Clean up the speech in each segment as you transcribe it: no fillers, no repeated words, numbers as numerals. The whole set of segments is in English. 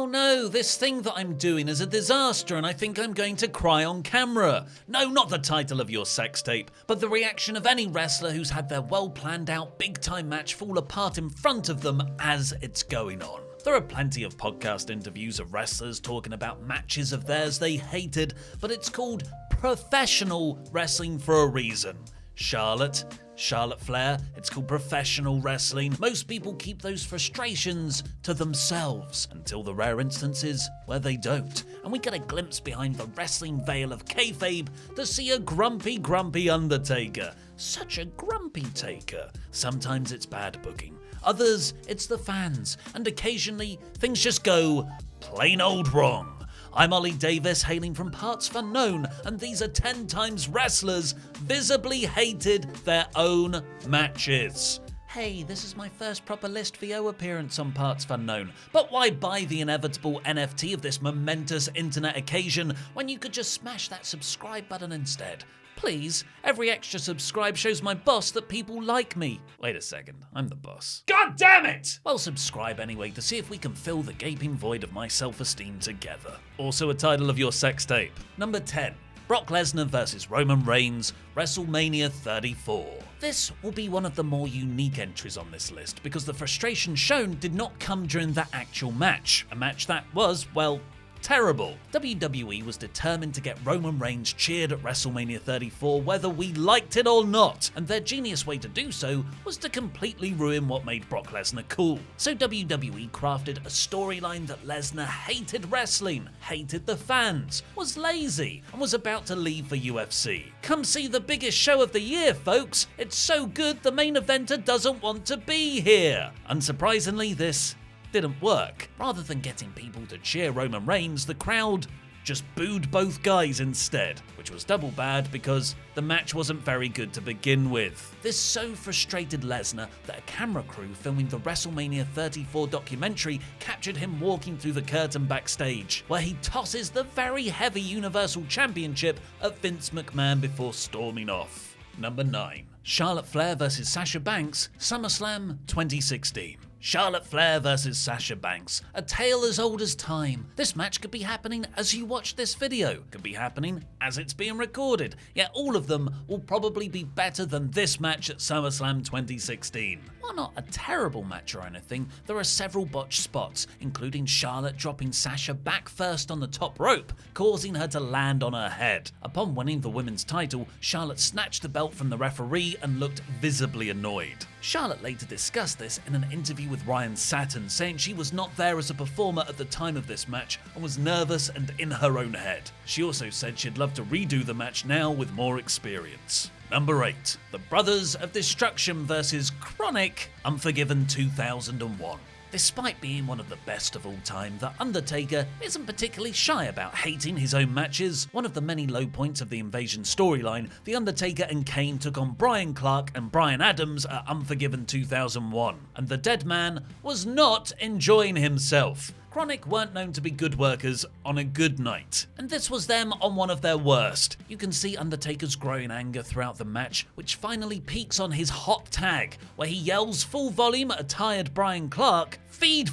Oh no, this thing that I'm doing is a disaster and I think I'm going to cry on camera. No, not the title of your sex tape, but the reaction of any wrestler who's had their well planned out big time match fall apart in front of them as it's going on. There are plenty of podcast interviews of wrestlers talking about matches of theirs they hated, but it's called professional wrestling for a reason. Charlotte Flair, it's called professional wrestling. Most people keep those frustrations to themselves until the rare instances where they don't. And we get a glimpse behind the wrestling veil of kayfabe to see a grumpy Undertaker. Such a grumpy taker. Sometimes it's bad booking. Others, it's the fans. And occasionally, things just go plain old wrong. I'm Oli Davis, hailing from PartsFunKnown, and these are 10 times wrestlers visibly hated their own matches. Hey, this is my first proper List VO appearance on PartsFunKnown, but why buy the inevitable NFT of this momentous internet occasion when you could just smash that subscribe button instead? Please, every extra subscribe shows my boss that people like me. Wait a second, I'm the boss. God damn it! Well, subscribe anyway to see if we can fill the gaping void of my self-esteem together. Also a title of your sex tape. Number 10. Brock Lesnar vs Roman Reigns, WrestleMania 34. This will be one of the more unique entries on this list because the frustration shown did not come during that actual match. A match that was, well, terrible. WWE was determined to get Roman Reigns cheered at WrestleMania 34 whether we liked it or not, and their genius way to do so was to completely ruin what made Brock Lesnar cool. So WWE crafted a storyline that Lesnar hated wrestling, hated the fans, was lazy, and was about to leave for UFC. Come see the biggest show of the year, folks. It's so good the main eventer doesn't want to be here. Unsurprisingly, this didn't work. Rather than getting people to cheer Roman Reigns, the crowd just booed both guys instead, which was double bad because the match wasn't very good to begin with. This so frustrated Lesnar that a camera crew filming the WrestleMania 34 documentary captured him walking through the curtain backstage, where he tosses the very heavy Universal Championship at Vince McMahon before storming off. Number 9. Charlotte Flair vs Sasha Banks, SummerSlam 2016. Charlotte Flair vs Sasha Banks, a tale as old as time. This match could be happening as you watch this video, could be happening as it's being recorded, yet all of them will probably be better than this match at SummerSlam 2016. While not a terrible match or anything, there are several botched spots, including Charlotte dropping Sasha back first on the top rope, causing her to land on her head. Upon winning the women's title, Charlotte snatched the belt from the referee and looked visibly annoyed. Charlotte later discussed this in an interview with Ryan Satin, saying she was not there as a performer at the time of this match and was nervous and in her own head. She also said she'd love to redo the match now with more experience. Number 8. The Brothers of Destruction vs Chronic, Unforgiven 2001. Despite being one of the best of all time, The Undertaker isn't particularly shy about hating his own matches. One of the many low points of the Invasion storyline, The Undertaker and Kane took on Bryan Clark and Bryan Adams at Unforgiven 2001, and the dead man was not enjoying himself. Chronic weren't known to be good workers on a good night, and this was them on one of their worst. You can see Undertaker's growing anger throughout the match, which finally peaks on his hot tag, where he yells full volume at a tired Bryan Clark, "Feed,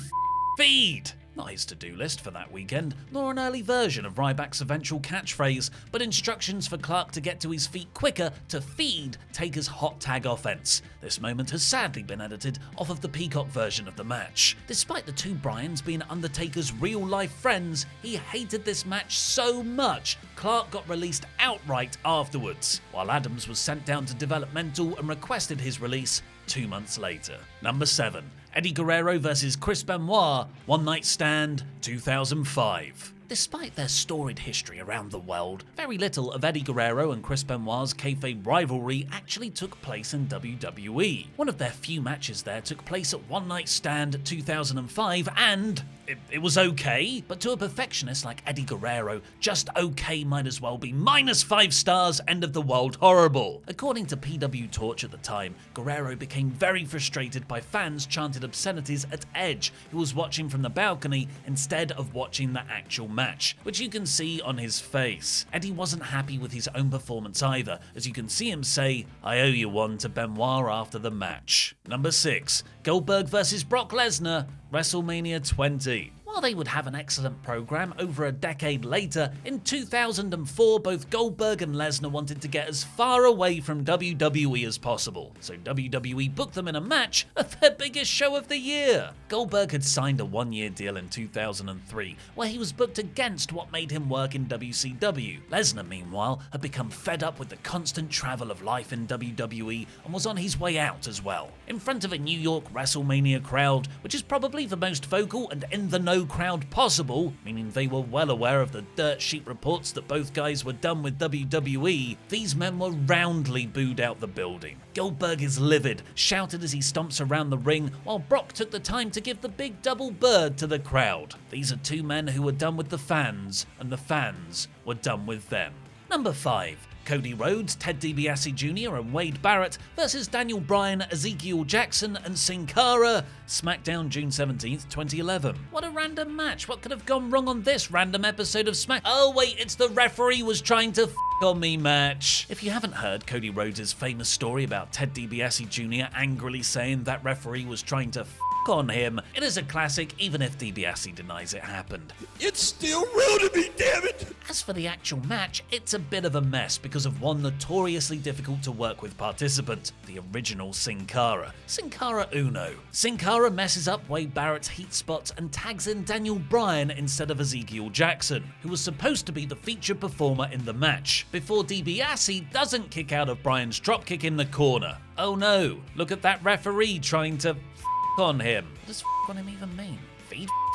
feed!" Not his to-do list for that weekend, nor an early version of Ryback's eventual catchphrase, but instructions for Clark to get to his feet quicker to feed Taker's hot tag offense. This moment has sadly been edited off of the Peacock version of the match. Despite the two Bryans being Undertaker's real-life friends, he hated this match so much, Clark got released outright afterwards, while Adams was sent down to developmental and requested his release 2 months later. Number 7. Eddie Guerrero vs Chris Benoit, One Night Stand 2005. Despite their storied history around the world, very little of Eddie Guerrero and Chris Benoit's kayfabe rivalry actually took place in WWE. One of their few matches there took place at One Night Stand 2005 and it was okay, but to a perfectionist like Eddie Guerrero, just okay might as well be -5 stars, end of the world horrible. According to PW Torch at the time, Guerrero became very frustrated by fans chanting obscenities at Edge, who was watching from the balcony instead of watching the actual match, which you can see on his face. Eddie wasn't happy with his own performance either, as you can see him say, "I owe you one" to Benoit after the match. Number 6. Goldberg vs Brock Lesnar, WrestleMania 20. While they would have an excellent program over a decade later, in 2004 both Goldberg and Lesnar wanted to get as far away from WWE as possible, so WWE booked them in a match at their biggest show of the year. Goldberg had signed a one-year deal in 2003, where he was booked against what made him work in WCW. Lesnar, meanwhile, had become fed up with the constant travel of life in WWE and was on his way out as well. In front of a New York WrestleMania crowd, which is probably the most vocal and in-the-know crowd possible, meaning they were well aware of the dirt sheet reports that both guys were done with WWE, these men were roundly booed out the building. Goldberg is livid, shouted as he stomps around the ring, while Brock took the time to give the big double bird to the crowd. These are two men who were done with the fans, and the fans were done with them. Number 5. Cody Rhodes, Ted DiBiase Jr. and Wade Barrett versus Daniel Bryan, Ezekiel Jackson and Sin Cara, SmackDown June 17th, 2011. What a random match. What could have gone wrong on this random episode of Smack? Oh wait, it's the referee was trying to on me match. If you haven't heard Cody Rhodes' famous story about Ted DiBiase Jr. angrily saying that referee was trying to on him, it is a classic even if DiBiase denies it happened. It's still real to me, damn it! As for the actual match, it's a bit of a mess because of one notoriously difficult to work with participant, the original Sin Cara. Sin Cara Uno. Sin Cara messes up Wade Barrett's heat spots and tags in Daniel Bryan instead of Ezekiel Jackson, who was supposed to be the featured performer in the match, before DiBiase doesn't kick out of Bryan's dropkick in the corner. Oh no, look at that referee trying to on him. What does on him even mean?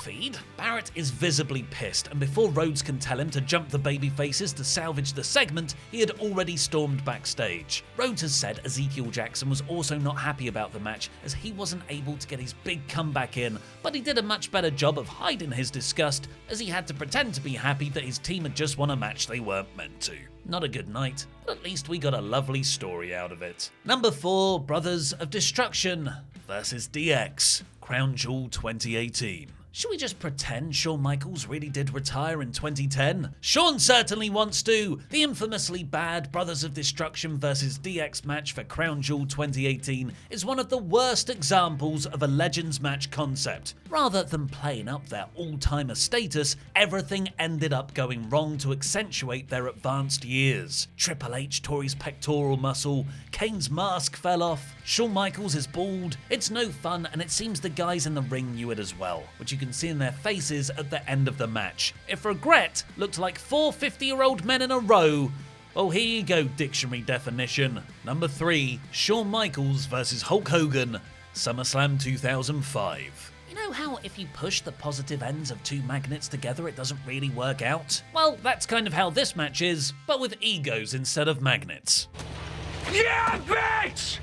Feed? Barrett is visibly pissed, and before Rhodes can tell him to jump the baby faces to salvage the segment, he had already stormed backstage. Rhodes has said Ezekiel Jackson was also not happy about the match as he wasn't able to get his big comeback in, but he did a much better job of hiding his disgust as he had to pretend to be happy that his team had just won a match they weren't meant to. Not a good night, but at least we got a lovely story out of it. Number 4, Brothers of Destruction versus DX, Crown Jewel 2018. Should we just pretend Shawn Michaels really did retire in 2010? Shawn certainly wants to! The infamously bad Brothers of Destruction vs DX match for Crown Jewel 2018 is one of the worst examples of a Legends match concept. Rather than playing up their all-timer status, everything ended up going wrong to accentuate their advanced years. Triple H tore his pectoral muscle, Kane's mask fell off, Shawn Michaels is bald, it's no fun, and it seems the guys in the ring knew it as well, which you can see in their faces at the end of the match. If regret looked like 4 50-year-old men in a row, oh here you go, dictionary definition. Number 3, Shawn Michaels vs Hulk Hogan, SummerSlam 2005. You know how if you push the positive ends of two magnets together it doesn't really work out? Well, that's kind of how this match is, but with egos instead of magnets. Yeah, bitch!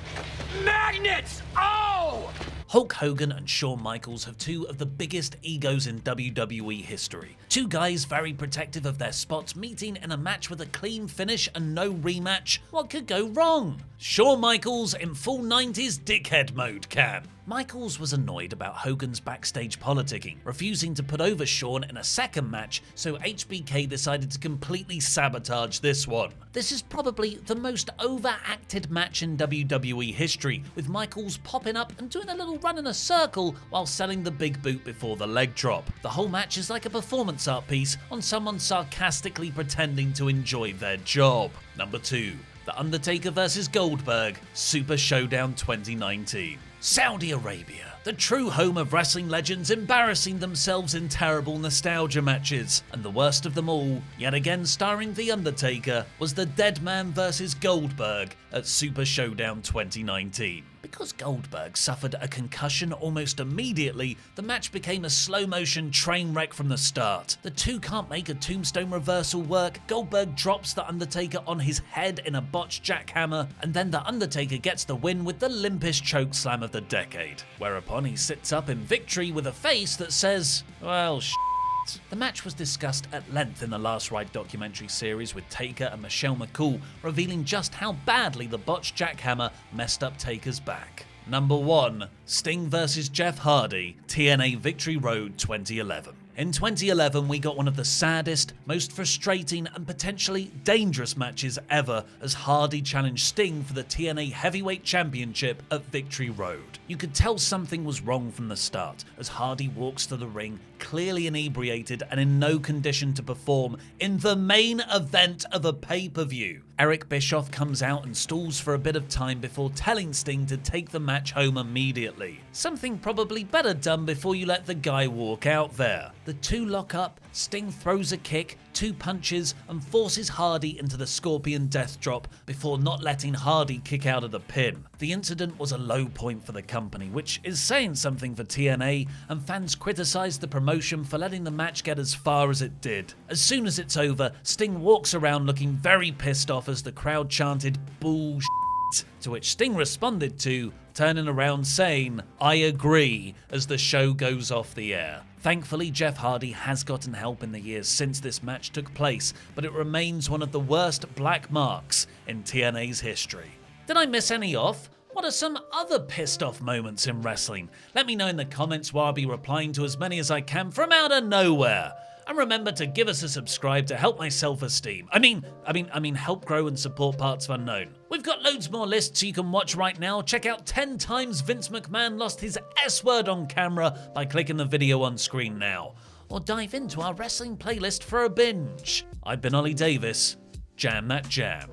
Magnets! Oh! Hulk Hogan and Shawn Michaels have two of the biggest egos in WWE history. Two guys very protective of their spots meeting in a match with a clean finish and no rematch. What could go wrong? Shawn Michaels in full 90s dickhead mode can. Michaels was annoyed about Hogan's backstage politicking, refusing to put over Shawn in a second match, so HBK decided to completely sabotage this one. This is probably the most overacted match in WWE history, with Michaels popping up and doing a little run in a circle while selling the big boot before the leg drop. The whole match is like a performance art piece on someone sarcastically pretending to enjoy their job. Number 2. The Undertaker vs Goldberg, Super Showdown 2019. Saudi Arabia, the true home of wrestling legends embarrassing themselves in terrible nostalgia matches. And the worst of them all, yet again starring The Undertaker, was the Dead Man vs Goldberg at Super Showdown 2019. Because Goldberg suffered a concussion almost immediately, the match became a slow-motion train wreck from the start. The two can't make a tombstone reversal work, Goldberg drops The Undertaker on his head in a botched jackhammer, and then The Undertaker gets the win with the limpest chokeslam of the decade. Whereupon he sits up in victory with a face that says, well, The match was discussed at length in the Last Ride documentary series with Taker and Michelle McCool, revealing just how badly the botched jackhammer messed up Taker's back. Number 1. Sting vs Jeff Hardy, TNA Victory Road 2011. In 2011, we got one of the saddest, most frustrating and potentially dangerous matches ever as Hardy challenged Sting for the TNA Heavyweight Championship at Victory Road. You could tell something was wrong from the start as Hardy walks to the ring, clearly inebriated and in no condition to perform in the main event of a pay-per-view. Eric Bischoff comes out and stalls for a bit of time before telling Sting to take the match home immediately. Something probably better done before you let the guy walk out there. The two lock up, Sting throws a kick, 2 punches, and forces Hardy into the Scorpion Death Drop before not letting Hardy kick out of the pin. The incident was a low point for the company, which is saying something for TNA, and fans criticised the promotion for letting the match get as far as it did. As soon as it's over, Sting walks around looking very pissed off as the crowd chanted "bullshit," to which Sting responded to, turning around saying, "I agree," as the show goes off the air. Thankfully, Jeff Hardy has gotten help in the years since this match took place, but it remains one of the worst black marks in TNA's history. Did I miss any off? What are some other pissed off moments in wrestling? Let me know in the comments while I'll be replying to as many as I can from out of nowhere. And remember to give us a subscribe to help my self-esteem. I mean, help grow and support PartsFunKnown. We've got loads more lists you can watch right now. Check out 10 times Vince McMahon lost his S-word on camera by clicking the video on screen now. Or dive into our wrestling playlist for a binge. I've been Oli Davis. Jam that jam.